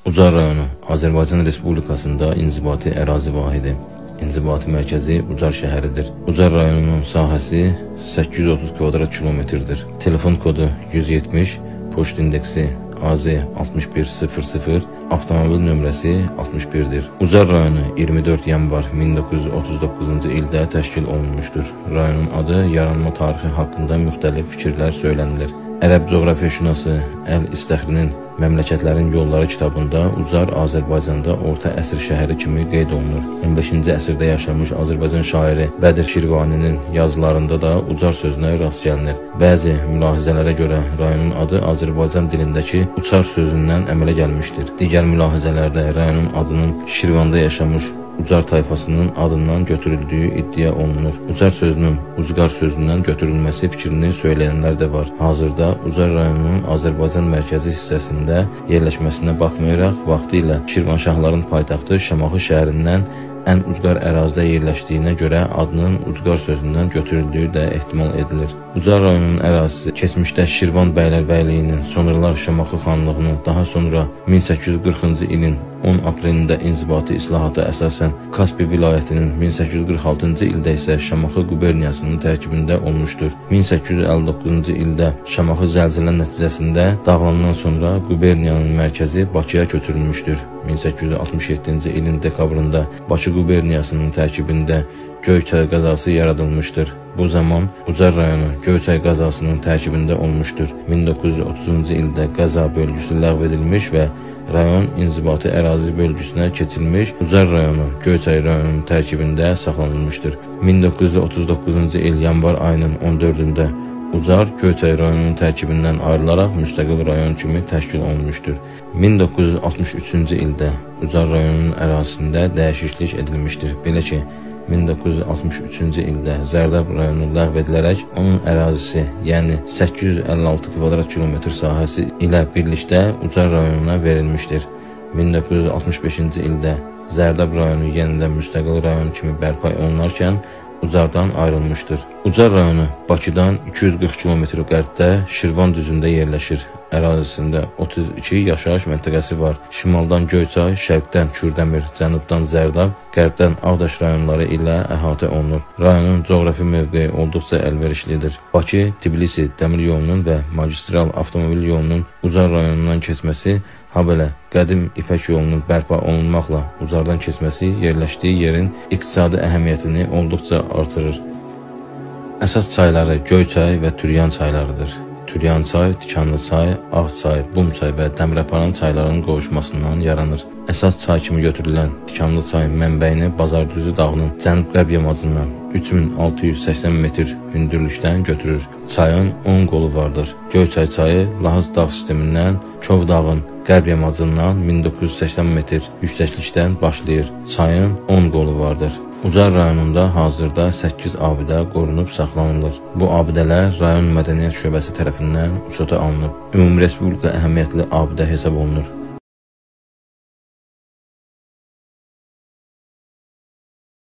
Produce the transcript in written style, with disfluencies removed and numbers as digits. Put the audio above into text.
Ucar rayonu Azərbaycan Respublikasında inzibati ərazi vahidi. İnzibati mərkəzi Ucar şəhəridir. Ucar rayonunun sahəsi 830 kvadrat kilometrdir. Telefon kodu 170, poçt indeksi AZ6100, avtomobil nömrəsi 61-dir. Ucar rayonu 24 yanvar 1939-cu ildə təşkil olunmuşdur. Rayonun adı yaranma tarixi haqqında müxtəlif fikirlər söylənilir. Ərəb coğrafiyaşünası Əl-İstəxrinin Məmləkətlərin Yolları kitabında Ucar Azərbaycanda orta əsr şəhəri kimi qeyd olunur. 15-ci əsrdə yaşamış Azərbaycan şairi Bədir Şirvaninin yazılarında da Ucar sözünə rast gəlinir. Bəzi mülahizələrə görə rayonun adı Azərbaycan dilindəki Ucar sözündən əmələ gəlmişdir. Digər mülahizələrdə rayonun adının Şirvanda yaşamış Ucar tayfasının adından götürüldüyü iddia olunur. Ucar sözünün Uzqar sözündən götürülməsi fikrini söyləyənlər də var. Hazırda Ucar rayonunun Azərbaycan mərkəzi hissəsində yerləşməsinə baxmayaraq, vaxtilə Şirvanşahların paytaxtı Şamaxı şəhərindən ən ucqar ərazidə yerləşdiyinə görə adının Ucqar sözündən götürüldüyü də ehtimal edilir. Ucar rayonunun ərazisi keçmişdə Şirvan bəylərbəyliyinin, sonralar Şamaxı xanlığının, daha sonra 1840-cı ilin 10 aprelində inzibati islahata əsasən Kaspi vilayətinin, 1846-cı ildə isə Şamaxı quberniyasının tərkibində olmuşdur. 1859-cu ildə Şamaxı zəlzələ nəticəsində dağılandan sonra quberniyanın mərkəzi Bakıya köçürülmüşdür. 1867-ci ilin dekabrında Bakı quberniyasının tərkibində Göyçay qəzası yaradılmışdır. Bu zaman Ucar rayonu Göyçay qəzasının tərkibində olmuşdur. 1930-cu ildə qəza bölgüsü ləğv edilmiş və rayon inzibati ərazi bölgüsünə keçilmiş, Ucar rayonu Göyçay rayonunun tərkibində saxlanılmışdır. 1939-cu il yanvar ayının 14-də Ucar Göyçay rayonunun tərkibindən ayrılaraq müstəqil rayon kimi təşkil olunmuşdur. 1963-cü ildə Ucar rayonunun ərazisində dəyişiklik edilmişdir. Belə ki, 1963-cü ildə Zərdab rayonu ləğv edilərək onun ərazisi, yəni 856 kvadrat kilometr sahəsi ilə birlikdə Ucar rayonuna verilmişdir. 1965-ci ildə Zərdab rayonu yenidən müstəqil rayon kimi bərpa olunarkən Ucardan ayrılmışdır. Ucar rayonu Bakıdan 240 km qərbdə Şirvan düzündə yerləşir. Ərazisində 32 yaşayış məntəqəsi var. Şimaldan Göyçay, şərqdən Kürdəmir, cənubdan Zərdab, qərbdən Ağdaş rayonları ilə əhatə olunur. Rayonun coğrafi mövqeyi olduqca əlverişlidir. Bakı-Tbilisi dəmir yolunun və magistral avtomobil yolunun Ucar rayonundan keçməsi, habelə qədim İpək yolunun bərpa olunmaqla Ucardan keçməsi yerləşdiyi yerin iqtisadi əhəmiyyətini olduqca artırır. Əsas çayları Göyçay və Türyan çaylarıdır. Türyan çay, Tikanlı çay, Ağçay, Bum çay və Dəmirəparan çaylarının qovuşmasından yaranır. Əsas çay kimi götürülən Tikanlı çay mənbəyini Bazardüzü dağının cənub-qərb yamacından 3680 metr hündürlükdən götürür. Çayın 10 qolu vardır. Göyçay çayı Lahız dağ sistemindən Kov dağın qərb yamacından 1980 metr yüksəklikdən başlayır. Çayın 10 qolu vardır. Ucar rayonunda hazırda 8 abidə qorunub saxlanılır. Bu abidələr rayon mədəniyyət şöbəsi tərəfindən uçota alınıb. Ümumi respublika əhəmiyyətli abidə hesab olunur.